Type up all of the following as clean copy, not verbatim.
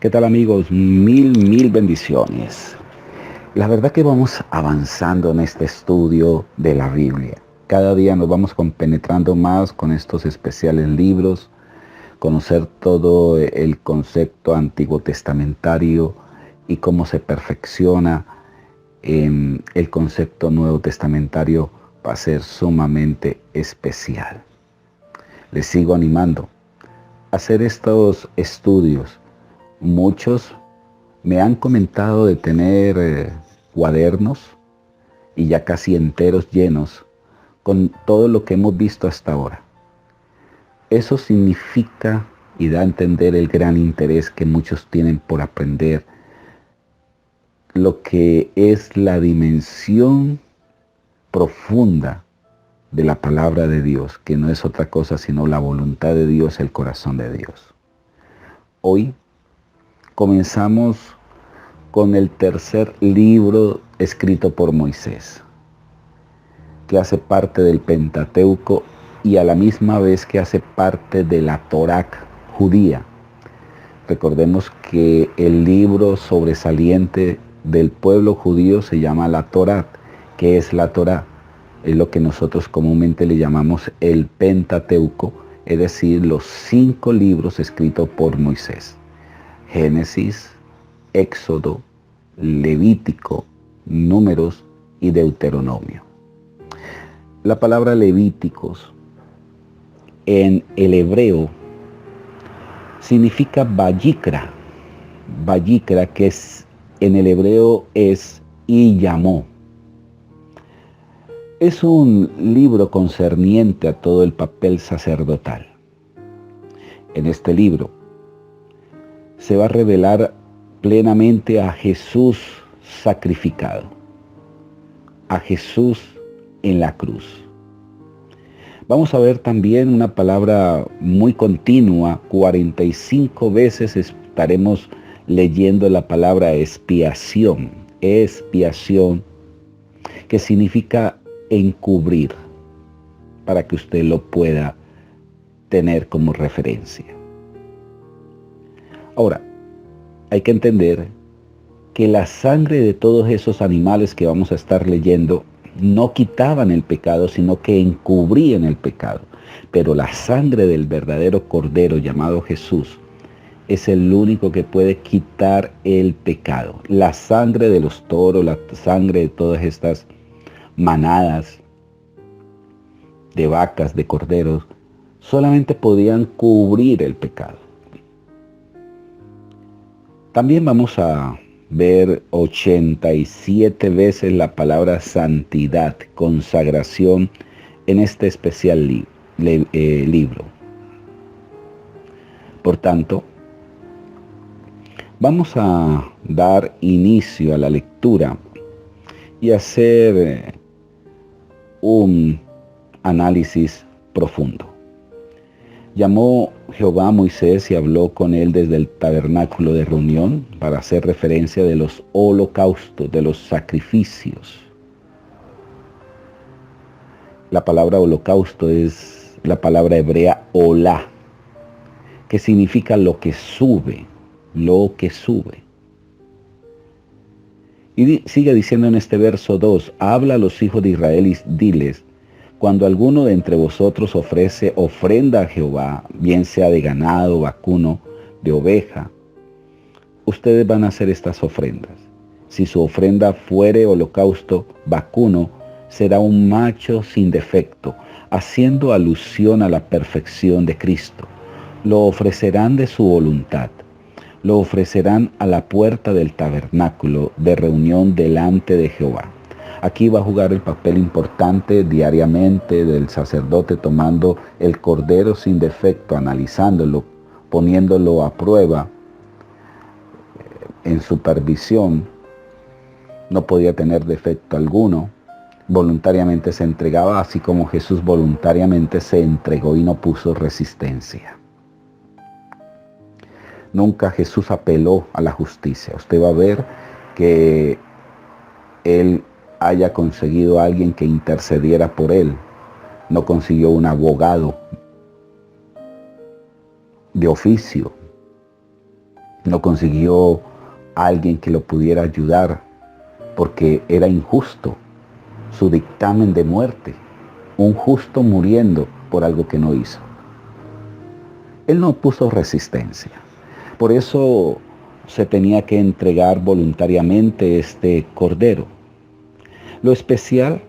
¿Qué tal amigos? Mil bendiciones. La verdad que vamos avanzando en este estudio de la Biblia. Cada día nos vamos compenetrando más con estos especiales libros, conocer todo el concepto antiguo testamentario y cómo se perfecciona el concepto nuevo testamentario va a ser sumamente especial. Les sigo animando a hacer estos estudios. Muchos me han comentado de tener cuadernos y ya casi enteros llenos con todo lo que hemos visto hasta ahora. Eso significa y da a entender el gran interés que muchos tienen por aprender lo que es la dimensión profunda de la palabra de Dios, que no es otra cosa sino la voluntad de Dios, el corazón de Dios. Hoy comenzamos con el tercer libro escrito por Moisés, que hace parte del Pentateuco y a la misma vez que hace parte de la Torá judía. Recordemos que el libro sobresaliente del pueblo judío se llama la Torá. ¿Qué es la Torá? Es lo que nosotros comúnmente le llamamos el Pentateuco, es decir, los 5 libros escritos por Moisés. Génesis, Éxodo, Levítico, Números y Deuteronomio. La palabra Levíticos en el hebreo significa Vayikra. Vayikra, que en el hebreo es y llamó. Es un libro concerniente a todo el papel sacerdotal. En este libro se va a revelar plenamente a Jesús sacrificado, a Jesús en la cruz. Vamos a ver también una palabra muy continua, 45 veces estaremos leyendo la palabra expiación, que significa encubrir, para que usted lo pueda tener como referencia. Ahora, hay que entender que la sangre de todos esos animales que vamos a estar leyendo no quitaban el pecado, sino que encubrían el pecado. Pero la sangre del verdadero Cordero llamado Jesús es el único que puede quitar el pecado. La sangre de los toros, la sangre de todas estas manadas de vacas, de corderos, solamente podían cubrir el pecado. También vamos a ver 87 veces la palabra santidad, consagración, en este especial libro. Por tanto, vamos a dar inicio a la lectura y hacer un análisis profundo. Llamó Jehová a Moisés y habló con él desde el tabernáculo de reunión para hacer referencia de los holocaustos, de los sacrificios. La palabra holocausto es la palabra hebrea olá, que significa lo que sube, lo que sube. Y sigue diciendo en este verso 2, habla a los hijos de Israel y diles, cuando alguno de entre vosotros ofrece ofrenda a Jehová, bien sea de ganado, vacuno, de oveja, ustedes van a hacer estas ofrendas. Si su ofrenda fuere holocausto vacuno, será un macho sin defecto, haciendo alusión a la perfección de Cristo. Lo ofrecerán de su voluntad. Lo ofrecerán a la puerta del tabernáculo de reunión delante de Jehová. Aquí va a jugar el papel importante diariamente del sacerdote, tomando el cordero sin defecto, analizándolo, poniéndolo a prueba en supervisión. No podía tener defecto alguno. Voluntariamente se entregaba, así como Jesús voluntariamente se entregó y no puso resistencia. Nunca Jesús apeló a la justicia. Usted va a ver que Él haya conseguido a alguien que intercediera por él. No consiguió un abogado de oficio. No consiguió a alguien que lo pudiera ayudar porque era injusto su dictamen de muerte. Un justo muriendo por algo que no hizo. Él no puso resistencia. Por eso se tenía que entregar voluntariamente este cordero. Lo especial,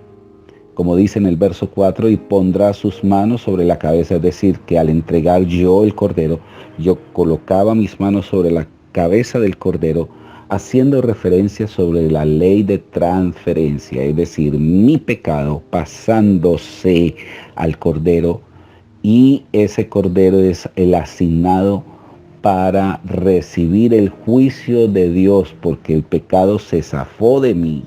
como dice en el verso 4, y pondrá sus manos sobre la cabeza, es decir, que al entregar yo el cordero, yo colocaba mis manos sobre la cabeza del cordero, haciendo referencia sobre la ley de transferencia, es decir, mi pecado pasándose al cordero, y ese cordero es el asignado para recibir el juicio de Dios, porque el pecado se zafó de mí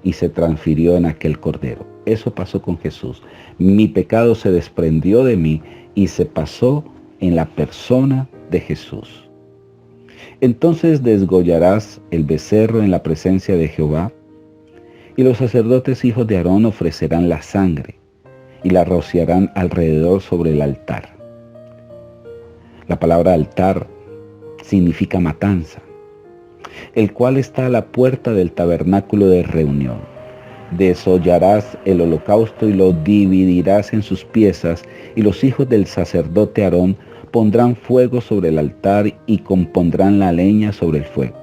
y se transfirió en aquel cordero. Eso pasó con Jesús. Mi pecado se desprendió de mí y se pasó en la persona de Jesús. Entonces desgollarás el becerro en la presencia de Jehová, y los sacerdotes hijos de Aarón ofrecerán la sangre y la rociarán alrededor sobre el altar. La palabra altar significa matanza, el cual está a la puerta del tabernáculo de reunión. Desollarás el holocausto y lo dividirás en sus piezas, y los hijos del sacerdote Aarón pondrán fuego sobre el altar y compondrán la leña sobre el fuego.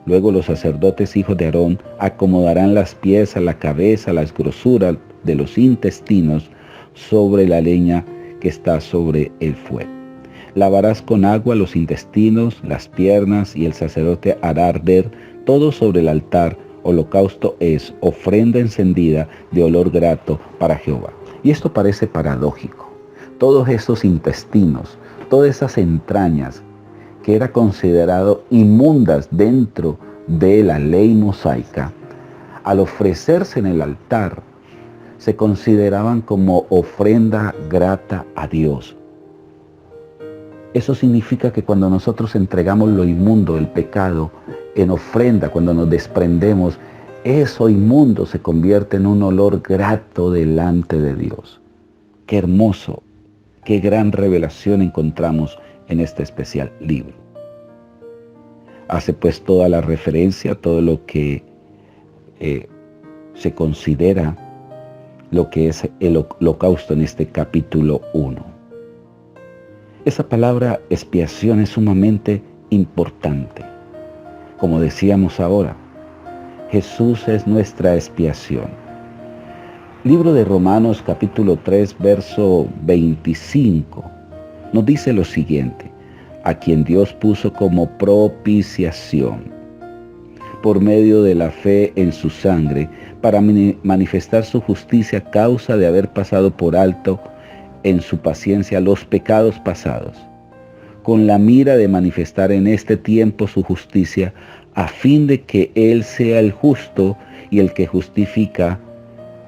Luego los sacerdotes hijos de Aarón acomodarán las piezas, la cabeza, las grosuras de los intestinos sobre la leña que está sobre el fuego. Lavarás con agua los intestinos, las piernas, y el sacerdote hará arder todo sobre el altar. Holocausto es ofrenda encendida de olor grato para Jehová. Y esto parece paradójico. Todos esos intestinos, todas esas entrañas que eran consideradas inmundas dentro de la ley mosaica, al ofrecerse en el altar, se consideraban como ofrenda grata a Dios. Eso significa que cuando nosotros entregamos lo inmundo, el pecado, en ofrenda, cuando nos desprendemos, eso inmundo se convierte en un olor grato delante de Dios. Qué hermoso, qué gran revelación encontramos en este especial libro. Hace pues toda la referencia, todo lo que se considera lo que es el holocausto en este capítulo 1. Esa palabra expiación es sumamente importante. Como decíamos ahora, Jesús es nuestra expiación. Libro de Romanos capítulo 3, verso 25, nos dice lo siguiente: a quien Dios puso como propiciación por medio de la fe en su sangre, para manifestar su justicia a causa de haber pasado por alto en su paciencia los pecados pasados, con la mira de manifestar en este tiempo su justicia, a fin de que Él sea el justo y el que justifica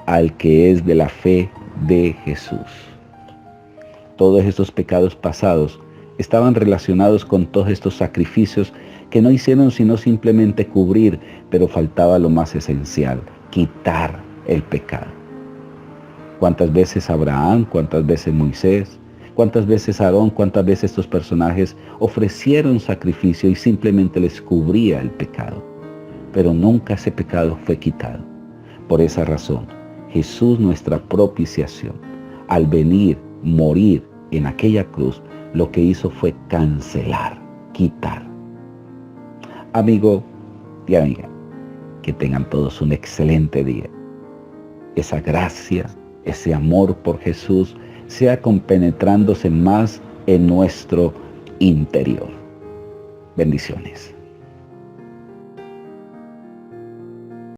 al que es de la fe de Jesús. Todos estos pecados pasados estaban relacionados con todos estos sacrificios que no hicieron sino simplemente cubrir, pero faltaba lo más esencial: quitar el pecado. ¿Cuántas veces Abraham, cuántas veces Moisés, cuántas veces Aarón, cuántas veces estos personajes ofrecieron sacrificio y simplemente les cubría el pecado? Pero nunca ese pecado fue quitado. Por esa razón, Jesús, nuestra propiciación, al venir, morir en aquella cruz, lo que hizo fue cancelar, quitar. Amigo y amiga, que tengan todos un excelente día. Esa gracia, ese amor por Jesús sea compenetrándose más en nuestro interior. Bendiciones.